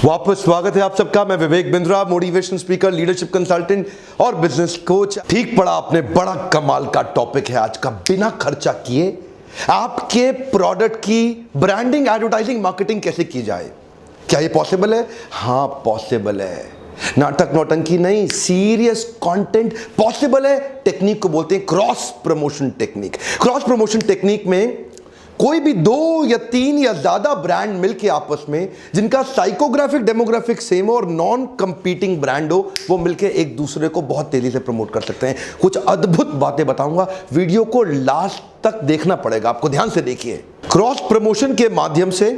वापस स्वागत है आप सबका। मैं Vivek Bindra, motivation speaker, leadership consultant और बिजनेस कोच। ठीक पड़ा आपने, बड़ा कमाल का टॉपिक है आज का। बिना खर्चा किए आपके प्रोडक्ट की ब्रांडिंग, एडवर्टाइजिंग, मार्केटिंग कैसे की जाए। क्या ये पॉसिबल है? हाँ पॉसिबल है। नाटक नौटंकी नहीं, सीरियस कंटेंट पॉसिबल है। टेक्निक को बोलते हैं cross promotion technique. Cross promotion technique में कोई भी 2 या 3 या ज्यादा ब्रांड मिलके आपस में, जिनका साइकोग्राफिक डेमोग्राफिक सेम हो और नॉन कंपीटिंग ब्रांड हो, वो मिलके एक दूसरे को बहुत तेजी से प्रमोट कर सकते हैं। कुछ अद्भुत बातें बताऊंगा, वीडियो को लास्ट तक देखना पड़ेगा आपको, ध्यान से देखिए। क्रॉस प्रमोशन के माध्यम से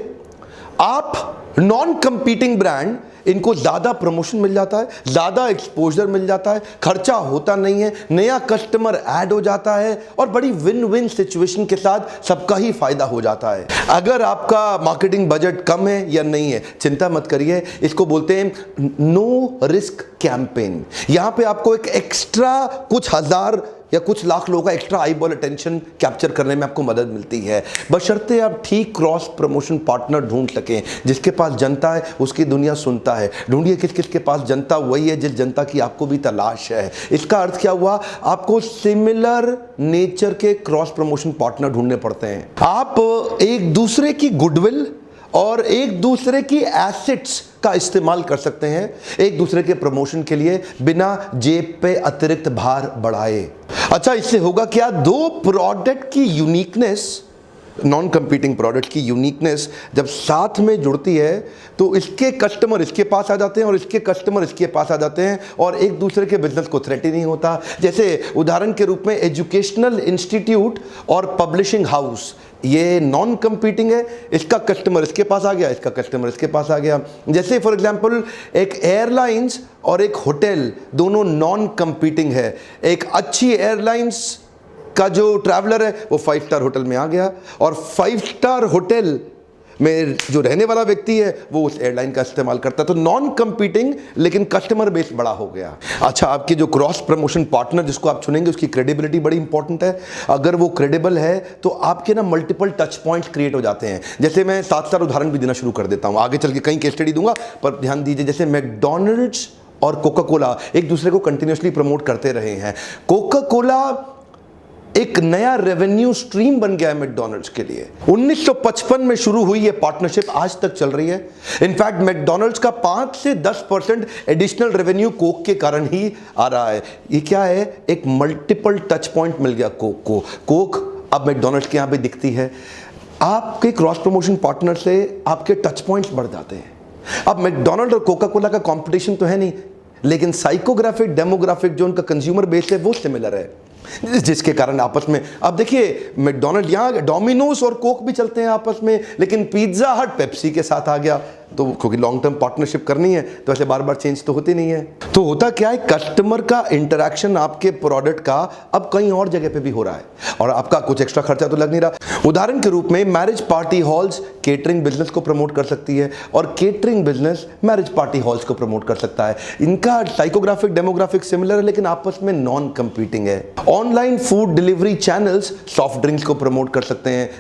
आप नॉन कंपीटिंग ब्रांड, इनको ज्यादा प्रमोशन मिल जाता है, ज्यादा एक्सपोजर मिल जाता है, खर्चा होता नहीं है, नया कस्टमर ऐड हो जाता है और बड़ी विन विन सिचुएशन के साथ सबका ही फायदा हो जाता है। अगर आपका मार्केटिंग बजट कम है या नहीं है, चिंता मत करिए। इसको बोलते हैं नो रिस्क कैंपेन। यहां पे आपको एक एक्स्ट्रा कुछ हजार या कुछ लाख लोगों का extra eye ball attention capture करने में आपको मदद मिलती है, बशर्ते आप ठीक क्रॉस प्रमोशन पार्टनर ढूंढ सकें। जिसके पास जनता है उसकी दुनिया सुनता है। ढूंढिए किस किस के पास जनता वही है जिस जनता की आपको भी तलाश है। इसका अर्थ क्या हुआ? आपको सिमिलर नेचर के क्रॉस प्रमोशन पार्टनर ढूंढने पड़ते हैं। आप एक दूसरे की गुडविल और एक दूसरे की एसेट्स का इस्तेमाल कर सकते हैं एक दूसरे के प्रमोशन के लिए, बिना जेब पे अतिरिक्त भार बढ़ाए। अच्छा, इससे होगा क्या? 2 प्रोडक्ट की यूनिकनेस, नॉन कंपीटिंग प्रोडक्ट की यूनिकनेस जब साथ में जुड़ती है तो इसके कस्टमर इसके पास आ जाते हैं और इसके कस्टमर इसके पास आ जाते हैं और एक दूसरे के बिजनेस को थ्रेट ही नहीं होता। जैसे उदाहरण के रूप में एजुकेशनल इंस्टीट्यूट और पब्लिशिंग हाउस, ये नॉन कंपीटिंग है, इसका कस्टमर इसके पास आ गया, इसका कस्टमर इसके पास आ गया। जैसे फॉर एग्जांपल एक एयरलाइंस और एक होटल, दोनों नॉन कंपीटिंग है। एक अच्छी एयरलाइंस का जो ट्रैवलर है वो 5 स्टार होटल में आ गया और 5 स्टार होटल में जो रहने वाला व्यक्ति है वो उस एयरलाइन का इस्तेमाल करता है। तो नॉन कंपीटिंग लेकिन कस्टमर बेस बड़ा हो गया। अच्छा, आपके जो क्रॉस प्रमोशन पार्टनर जिसको आप चुनेंगे उसकी क्रेडिबिलिटी बड़ी इंपॉर्टेंट है। अगर वो क्रेडिबल है तो आपके ना मल्टीपल टच पॉइंट्स क्रिएट हो जाते हैं। जैसे मैं 7 उदाहरण भी देना शुरू कर देता हूं, आगे चल के कई केस स्टडी दूंगा, पर ध्यान दीजिए। जैसे मैकडॉनल्ड्स और कोका कोला एक दूसरे को कंटिन्यूसली प्रमोट करते रहे हैं। कोका कोला एक नया रेवेन्यू स्ट्रीम बन गया है मैकडॉनल्ड्स के लिए। 1955 में शुरू हुई ये पार्टनरशिप, आज तक चल रही है। इनफैक्ट मैकडॉनल्ड्स का 5 से 10% एडिशनल रेवेन्यू कोक के कारण ही आ रहा है। ये क्या है? एक मल्टीपल टच पॉइंट मिल गया कोक को। कोक अब मैकडॉनल्ड्स के यहां पे दिखती है। आपके क्रॉस प्रमोशन पार्टनर से आपके टच पॉइंट्स बढ़ जाते हैं। अब मैकडॉनल्ड और कोका कोला का कंपटीशन तो है नहीं, लेकिन साइकोग्राफिक डेमोग्राफिक जो उनका कंज्यूमर बेस है वो सिमिलर है, जिसके कारण आपस में, अब देखिए मैकडॉनल्ड, यहां डोमिनोज और कोक भी चलते हैं आपस में, लेकिन पिज्जा हट पेप्सी के साथ आ गया। तो क्योंकि लॉन्ग टर्म पार्टनरशिप करनी है तो ऐसे बार बार चेंज तो होती नहीं है। तो होता क्या है? कस्टमर का इंटरैक्शन आपके प्रोडक्ट का अब कहीं और जगह पे भी हो रहा है और आपका कुछ एक्स्ट्रा खर्चा तो लग नहीं रहा। उदाहरण के रूप में marriage party halls catering business को प्रमोट कर सकती है और catering business marriage party halls को प्रमोट कर सकता है। इनका साइकोग्राफिक डेमोग्राफिक सिमिलर है लेकिन आपस में नॉन कंपीटिंग है। Online food delivery channels soft drinks को प्रमोट कर सकते हैं,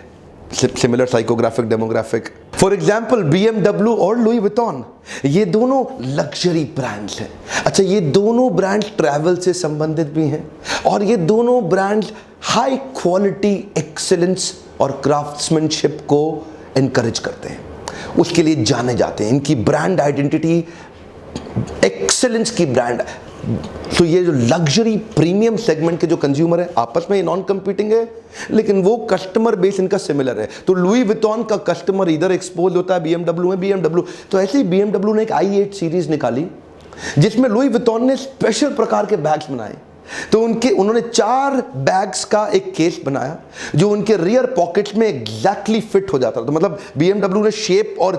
similar psychographic demographic. For example BMW और लुई विटॉन, ये दोनों लग्जरी ब्रांड्स हैं। अच्छा, ये दोनों ब्रांड्स ट्रैवल से संबंधित भी हैं और ये दोनों ब्रांड्स हाई क्वालिटी एक्सेलेंस और क्राफ्ट्समैनशिप को एनकरेज करते हैं, उसके लिए जाने जाते हैं। इनकी ब्रांड आइडेंटिटी एक्सेलेंस की ब्रांड। तो ये जो लग्जरी प्रीमियम सेगमेंट के जो कंज्यूमर है आपस में नॉन कंपीटिंग है लेकिन वो कस्टमर बेस इनका सिमिलर है। तो लुई विटॉन का कस्टमर इधर एक्सपोज होता है BMW में, BMW तो ऐसे ही BMW ने एक i8 सीरीज निकाली जिसमें लुई विटॉन ने स्पेशल प्रकार के बैग्स बनाए। तो उन्होंने 4 बैग्स का एक केस बनाया जो उनके रियर पॉकेट्स में एग्जैक्टली फिट हो जाता था। तो मतलब BMW ने शेप और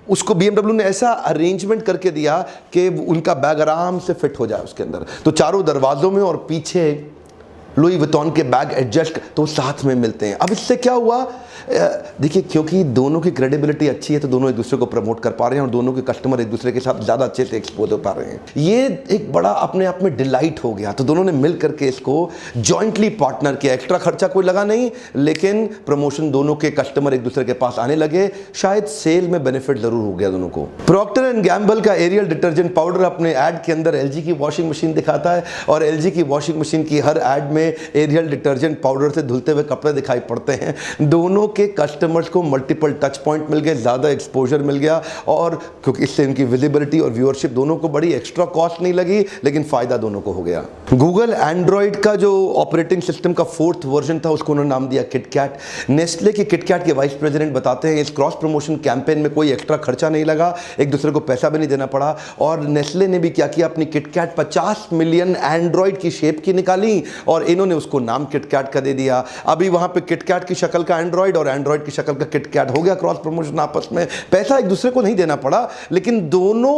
उसको BMW ने ऐसा अरेंजमेंट करके दिया कि उनका बैग आराम से फिट हो जाए उसके अंदर। तो चारों दरवाजों में और पीछे लुई विटॉन के बैग एडजस्ट तो साथ में मिलते हैं। अब इससे क्या हुआ, देखिए क्योंकि दोनों की क्रेडिबिलिटी अच्छी है तो दोनों एक दूसरे को प्रमोट कर पा रहे हैं और दोनों के कस्टमर एक दूसरे के साथ ज़्यादा अच्छे से एक्सपोज हो पा रहे हैं। ये एक बड़ा अपने आप में डिलाइट हो गया। तो दोनों ने मिल करके इसको जॉइंटली पार्टनर किया। एक्स्ट्रा खर्चा कोई लगा नहीं, लेकिन प्रमोशन दोनों के कस्टमर एक दूसरे के पास आने लगे। शायद सेल में बेनिफिट जरूर हो गया दोनों को। प्रॉक्टर एंड गैम्बल का एरियल डिटर्जेंट पाउडर अपने ऐड के अंदर एलजी की वॉशिंग मशीन दिखाता है और एलजी की वॉशिंग मशीन की हर ऐड में एरियल डिटर्जेंट पाउडर से धुलते हुए कपड़े दिखाई पड़ते हैं। दोनों के कस्टमर्स को मल्टीपल टच पॉइंट मिल गए, ज़्यादा एक्सपोजर मिल गया और क्योंकि इससे इनकी विजिबिलिटी और व्यूअरशिप दोनों को बड़ी, एक्स्ट्रा कॉस्ट नहीं लगी लेकिन फ़ायदा दोनों को हो गया। गूगल एंड्रॉयड का जो ऑपरेटिंग सिस्टम का 4th वर्जन था उसको उन्होंने नाम दिया किटकैट। नेस्ले के किटकैट के वाइस प्रेसिडेंट बताते हैं इस क्रॉस प्रमोशन कैंपेन में कोई एक्स्ट्रा खर्चा नहीं लगा, एक दूसरे को पैसा भी नहीं देना पड़ा। और नेस्ले ने भी क्या किया, अपनी किटकैट 50 मिलियन एंड्रॉयड की शेप की निकाली और इन्होंने उसको नाम किटकैट का दे दिया। अभी वहां पे किटकैट की शक्ल का एंड्रॉयड और एंड्रॉयड की शक्ल का किटकैट हो गया क्रॉस प्रमोशन आपस में। पैसा एक दूसरे को नहीं देना पड़ा लेकिन दोनों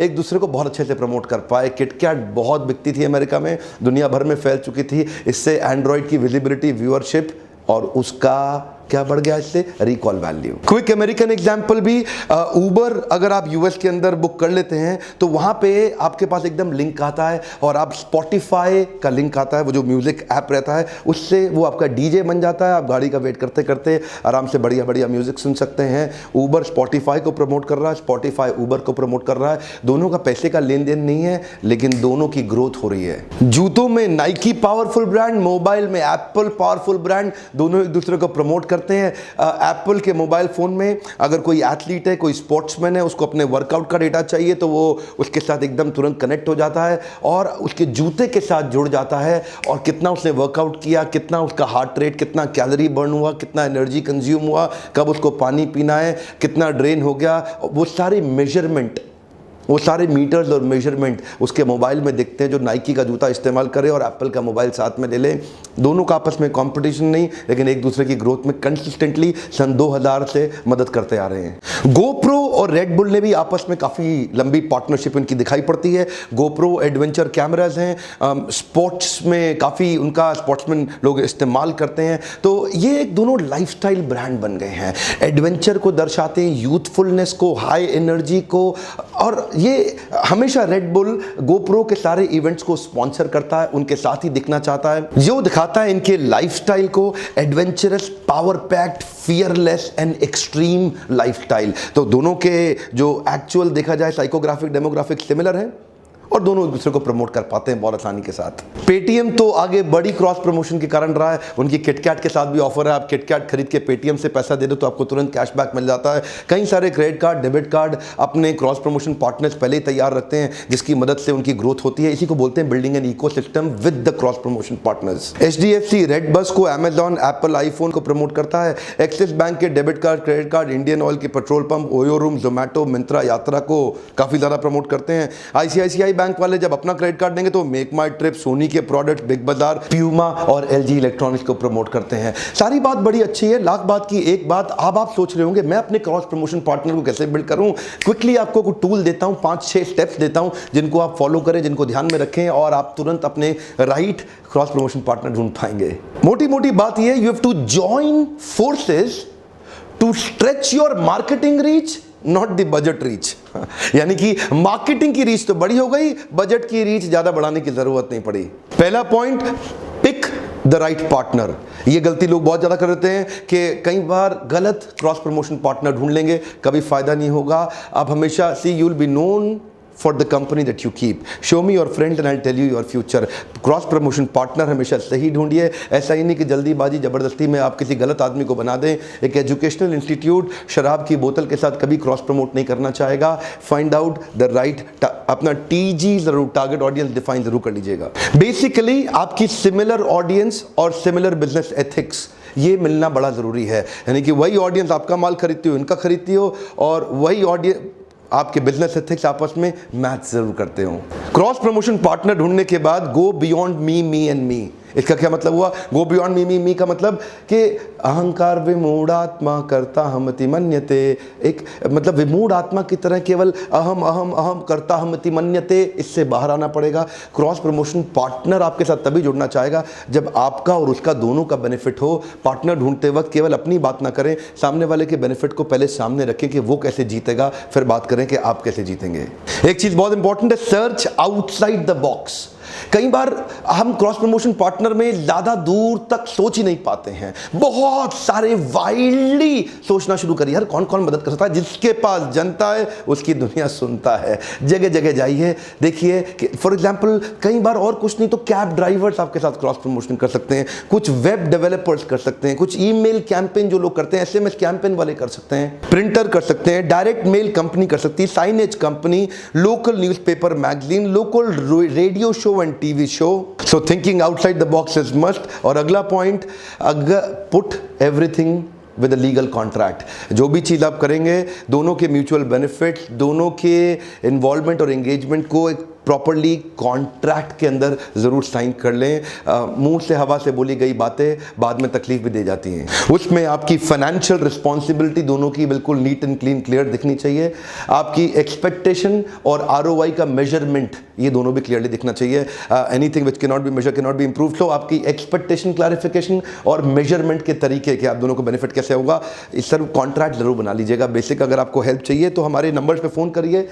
एक दूसरे को बहुत अच्छे से प्रमोट कर पाए। किटकैट बहुत बिकती थी अमेरिका में, दुनिया भर में फैल चुकी थी। इससे एंड्रॉयड की विजिबिलिटी, व्यूअरशिप और उसका क्या बढ़ गया, इससे recall value. Quick American example भी, उबर अगर आप यूएस के अंदर बुक कर लेते हैं तो वहां पे आपके पास एकदम लिंक आता है और आप स्पॉटिफाई का लिंक आता है, वो जो म्यूजिक ऐप रहता है उससे वो आपका डीजे बन जाता है। आप गाड़ी का वेट करते करते आराम से बढ़िया बढ़िया म्यूजिक सुन सकते हैं। उबर स्पॉटिफाई को प्रमोट कर रहा है, स्पॉटिफाई उबर को प्रमोट कर रहा है। दोनों का पैसे का लेन देन नहीं है लेकिन दोनों की ग्रोथ हो रही है। जूतों में नाइकी पावरफुल ब्रांड, मोबाइल में एप्पल पावरफुल ब्रांड, दोनों एक दूसरे को प्रमोट करते हैं। एप्पल के मोबाइल फोन में अगर कोई एथलीट है, कोई स्पोर्ट्समैन है, उसको अपने वर्कआउट का डेटा चाहिए तो वो उसके साथ एकदम तुरंत कनेक्ट हो जाता है और उसके जूते के साथ जुड़ जाता है और कितना उसने वर्कआउट किया, कितना उसका हार्ट रेट, कितना कैलोरी बर्न हुआ, कितना एनर्जी कंज्यूम हुआ, कब उसको पानी पीना है, कितना ड्रेन हो गया, वो सारी मेजरमेंट, वो सारे मीटर्स और मेजरमेंट उसके मोबाइल में दिखते हैं। जो नाइकी का जूता इस्तेमाल करे और एप्पल का मोबाइल साथ में ले ले, दोनों का आपस में कंपटीशन नहीं लेकिन एक दूसरे की ग्रोथ में कंसिस्टेंटली सन 2000 से मदद करते आ रहे हैं। गोप्रो और रेड बुल ने भी आपस में काफ़ी लंबी पार्टनरशिप इनकी दिखाई पड़ती है। गोप्रो एडवेंचर कैमराज हैं, स्पोर्ट्स में काफ़ी उनका स्पोर्ट्समैन लोग इस्तेमाल करते हैं। तो ये एक दोनों लाइफस्टाइल ब्रांड बन गए हैं। एडवेंचर को दर्शाते हैं, यूथफुलनेस को, हाई एनर्जी को। और ये हमेशा रेड बुल गोप्रो के सारे इवेंट्स को स्पॉन्सर करता है, उनके साथ ही दिखना चाहता है, जो दिखाता है इनके लाइफस्टाइल को, adventurous, power packed, fearless and extreme lifestyle. तो दोनों के जो एक्चुअल देखा जाए साइकोग्राफिक, डेमोग्राफिक सिमिलर हैं और दोनों एक दूसरे को प्रमोट कर पाते हैं बहुत आसानी के साथ। पेटीएम तो आगे बड़ी क्रॉस प्रमोशन के कारण रहा है। उनकी किटकैट के साथ भी ऑफर है, आप किटकैट खरीद के पेटीएम से पैसा दे दो तो आपको तुरंत कैशबैक मिल जाता है। कई सारे क्रेडिट कार्ड, डेबिट कार्ड अपने क्रॉस प्रमोशन पार्टनर्स पहले ही तैयार रखते हैं जिसकी मदद से उनकी ग्रोथ होती है। इसी को बोलते हैं building an ecosystem with the cross promotion partners. HDFC red bus को अमेजॉन, एप्पल आईफोन को प्रमोट करता है। एक्सिस बैंक के debit card, credit card, Indian oil के petrol pump, Oyo room, Zomato, Myntra, Yatra को काफी ज्यादा प्रमोट करते हैं। आईसीआईसीआई बैंक वाले जब अपना क्रेडिट कार्ड देंगे तो मेक माई ट्रिप, सोनी के प्रोडक्ट, बिग बाजार, प्यूमा और एलजी इलेक्ट्रॉनिक्स को प्रमोट करते हैं। सारी बात बड़ी अच्छी है। लाख बात की एक बात, अब आप सोच रहे होंगे मैं अपने क्रॉस प्रमोशन पार्टनर को कैसे बिल्ड करूं। क्विकली आपको कुछ टूल देता हूं, 5-6 स्टेप्स देता हूं जिनको आप फॉलो करें, जिनको ध्यान में रखें और आप तुरंत अपने राइट क्रॉस प्रमोशन पार्टनर ढूंढ पाएंगे। मोटी मोटी बात यह, you have to join forces to stretch your marketing reach, not the budget reach. यानी कि मार्केटिंग की रीच तो बड़ी हो गई, बजट की रीच ज्यादा बढ़ाने की जरूरत नहीं पड़ी। पहला point, pick the right partner. ये गलती लोग बहुत ज्यादा कर देते हैं कि कई बार गलत क्रॉस प्रमोशन पार्टनर ढूंढ लेंगे, कभी फायदा नहीं होगा। आप हमेशा you will be known for the company that you keep. Show me your friend and I'll tell you your future. Cross promotion partner हमेशा सही ढूंढिए। ऐसा ही नहीं कि जल्दीबाजी जबरदस्ती में आप किसी गलत आदमी को बना दें। एक एजुकेशनल इंस्टीट्यूट शराब की बोतल के साथ कभी क्रॉस प्रमोट नहीं करना चाहेगा। फाइंड आउट द राइट, अपना टीजी जरूर, टारगेट ऑडियंस डिफाइन जरूर कर लीजिएगा। बेसिकली आपकी सिमिलर ऑडियंस और सिमिलर बिजनेस एथिक्स ये मिलना बड़ा जरूरी है। यानी कि वही ऑडियंस आपका माल खरीदती हो, इनका खरीदती हो और वही ऑडियंस आपके बिजनेस एथिक्स आपस में मैच जरूर करते हो। क्रॉस प्रमोशन पार्टनर ढूंढने के बाद go beyond me me and me. इसका क्या मतलब हुआ? गो बियॉन्ड मी मी का मतलब कि अहंकार विमूढ़ आत्मा करता हमति मन्यते, एक मतलब विमूढ़ आत्मा की तरह केवल अहम अहम अहम करता हमति मन्यते, इससे बाहर आना पड़ेगा। क्रॉस प्रमोशन पार्टनर आपके साथ तभी जुड़ना चाहेगा जब आपका और उसका दोनों का बेनिफिट हो। पार्टनर ढूंढते वक्त केवल अपनी बात ना करें, सामने वाले के बेनिफिट को पहले सामने रखें कि वो कैसे जीतेगा, फिर बात करें कि आप कैसे जीतेंगे। एक चीज बहुत इंपॉर्टेंट है, सर्च आउटसाइड द बॉक्स। कई बार हम क्रॉस प्रमोशन पार्टनर में ज्यादा दूर तक सोच ही नहीं पाते हैं, बहुत सारे वाइल्डली सोचना शुरू करिए। यार कौन कौन मदद कर सकता है? जिसके पास जनता है उसकी दुनिया सुनता है। जगह जगह जाइए, देखिए कि फॉर एग्जांपल कई बार और कुछ नहीं तो कैब ड्राइवर्स आपके साथ क्रॉस प्रमोशन कर सकते हैं, कुछ वेब डेवलपर्स कर सकते हैं, कुछ ईमेल कैंपेन जो लोग करते हैं, एसएमएस कैंपेन वाले कर सकते हैं, प्रिंटर कर सकते हैं, डायरेक्ट मेल कंपनी कर सकती है, signage company, local newspaper magazine, local radio show and TV show. So thinking outside the box is must. और अगला point, put everything with a legal contract. जो भी चीज़ आप करेंगे, दोनों के म्यूचुअल बेनिफिट, दोनों के इन्वॉल्वमेंट और एंगेजमेंट को एक प्रॉपरली कॉन्ट्रैक्ट के अंदर ज़रूर साइन कर लें। मुंह से हवा से बोली गई बातें बाद में तकलीफ भी दे जाती हैं। उसमें आपकी फाइनेंशियल रिस्पॉन्सिबिलिटी दोनों की बिल्कुल नीट एंड क्लीन क्लियर दिखनी चाहिए। आपकी एक्सपेक्टेशन और आरओआई का मेजरमेंट ये दोनों भी क्लियरली दिखना चाहिए। Anything which can not be measure can not be improve. तो आपकी एक्सपेक्टेशन, क्लैरिफिकेशन और मेजरमेंट के तरीके कि आप दोनों को बेनिफिट कैसे होगा, इस सब कॉन्ट्रैक्ट जरूर बना लीजिएगा। बेसिक अगर आपको हेल्प चाहिए तो हमारे नंबर्स पे फ़ोन करिए।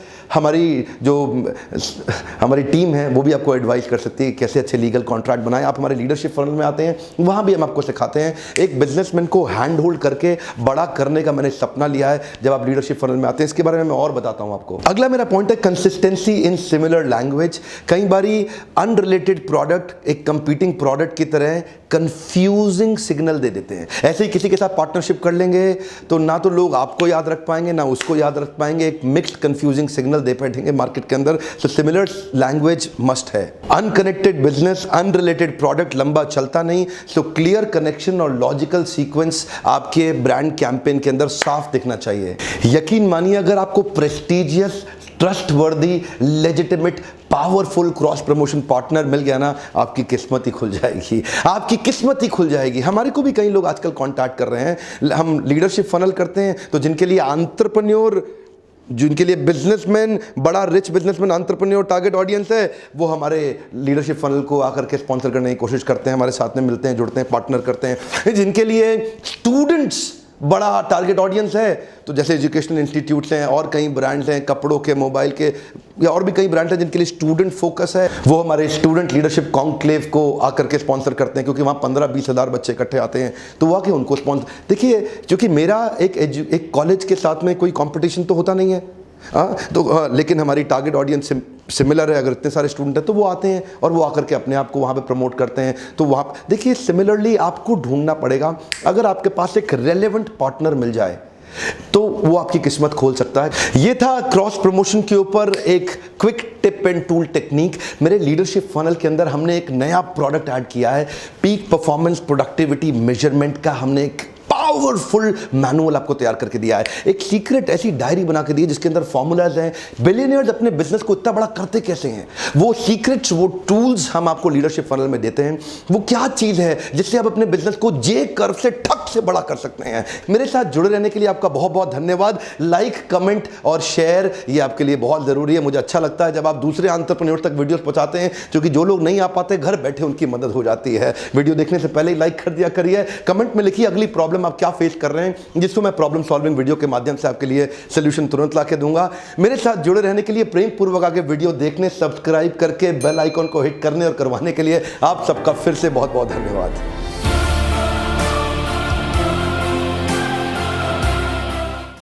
हमारी टीम है वो भी आपको एडवाइस कर सकती है कैसे अच्छे लीगल कॉन्ट्रैक्ट बनाएं। आप हमारे लीडरशिप फनल में आते हैं, वहाँ भी हम आपको सिखाते हैं। एक बिजनेसमैन को हैंड होल्ड करके बड़ा करने का मैंने सपना लिया है जब आप लीडरशिप फनल में आते हैं। इसके बारे में मैं और बताता हूँ आपको। अगला मेरा पॉइंट है कंसिस्टेंसी इन सिमिलर लैंग्वेज। कई बारी अनरिलेटेड प्रोडक्ट एक कंपीटिंग प्रोडक्ट की तरह कंफ्यूजिंग सिग्नल दे देते हैं। ऐसे ही किसी के साथ पार्टनरशिप कर लेंगे तो ना तो लोग आपको याद रख पाएंगे ना उसको याद रख पाएंगे, एक मिक्स्ड कंफ्यूजिंग सिग्नल दे बैठेंगे मार्केट के अंदर। तो सिमिलर लैंग्वेज मस्ट है। अनकनेक्टेड बिजनेस, अनरिलेटेड प्रोडक्ट लंबा चलता नहीं। सो क्लियर कनेक्शन और लॉजिकल सीक्वेंस आपके ब्रांड कैंपेन के अंदर साफ दिखना चाहिए। यकीन मानिए अगर आपको prestigious, trustworthy, legitimate, powerful cross promotion partner मिल गया ना, आपकी किस्मत ही खुल जाएगी। आपकी किस्मत ही खुल जाएगी। हमारे को भी कई लोग आजकल कांटेक्ट कर रहे हैं। हम लीडरशिप फनल करते हैं तो जिनके लिए एंटरप्रेन्योर, जिनके लिए बिजनेसमैन, बड़ा rich businessman, entrepreneur target audience है, वो हमारे लीडरशिप फनल को आकर के स्पॉन्सर करने की कोशिश करते हैं, हमारे साथ में मिलते हैं, जुड़ते हैं, पार्टनर करते हैं। जिनके लिए स्टूडेंट्स बड़ा टारगेट ऑडियंस है, तो जैसे एजुकेशनल इंस्टीट्यूट्स हैं और कई ब्रांड्स हैं, कपड़ों के, मोबाइल के, या और भी कई ब्रांड्स हैं जिनके लिए स्टूडेंट फोकस है, वो हमारे स्टूडेंट लीडरशिप कॉन्क्लेव को आकर के स्पॉन्सर करते हैं, क्योंकि वहाँ 15-20 हज़ार बच्चे इकट्ठे आते हैं, तो वो आके उनको स्पॉन्सर। देखिए, क्योंकि मेरा एक कॉलेज के साथ में कोई कॉम्पिटिशन तो होता नहीं है, लेकिन हमारी टारगेट ऑडियंस सिमिलर है। अगर इतने सारे स्टूडेंट हैं तो वो आते हैं और वो आकर के अपने आप को वहाँ पे प्रमोट करते हैं। तो वहाँ देखिए, सिमिलरली आपको ढूंढना पड़ेगा। अगर आपके पास एक रेलेवेंट पार्टनर मिल जाए तो वो आपकी किस्मत खोल सकता है। ये था क्रॉस प्रमोशन के ऊपर एक quick tip and tool technique. मेरे लीडरशिप फनल के अंदर हमने एक नया प्रोडक्ट ऐड किया है, पीक परफॉर्मेंस प्रोडक्टिविटी मेजरमेंट का। हमने एक पावरफुल मैनुअल आपको तैयार करके दिया है, एक सीक्रेट ऐसी डायरी बना के दी है जिसके अंदर फॉर्मूलाज हैं। बिलियनियर्स अपने बिजनेस को इतना बड़ा करते कैसे हैं, वो सीक्रेट्स, वो टूल्स हम आपको लीडरशिप फनल में देते हैं। वो क्या चीज है जिससे आप अपने बिजनेस को जे कर्व से ठक से बड़ा कर सकते हैं। मेरे साथ जुड़े रहने के लिए आपका बहुत बहुत धन्यवाद। लाइक, कमेंट और शेयर ये आपके लिए बहुत जरूरी है। मुझे अच्छा लगता है जब आप दूसरे एंटरप्रेन्योर तक वीडियोस पहुंचाते हैं, क्योंकि जो लोग नहीं आ पाते घर बैठे उनकी मदद हो जाती है। वीडियो देखने से पहले ही लाइक कर दिया करिए। कमेंट में लिखिए अगली प्रॉब्लम आप क्या फेस कर रहे हैं, जिसको मैं प्रॉब्लम सॉल्विंग वीडियो के माध्यम से आपके लिए सॉल्यूशन तुरंत लाके दूंगा। मेरे साथ जुड़े रहने के लिए, प्रेम पूर्वक आगे वीडियो देखने, सब्सक्राइब करके बेल आइकॉन को हिट करने और करवाने के लिए आप सबका फिर से बहुत बहुत धन्यवाद।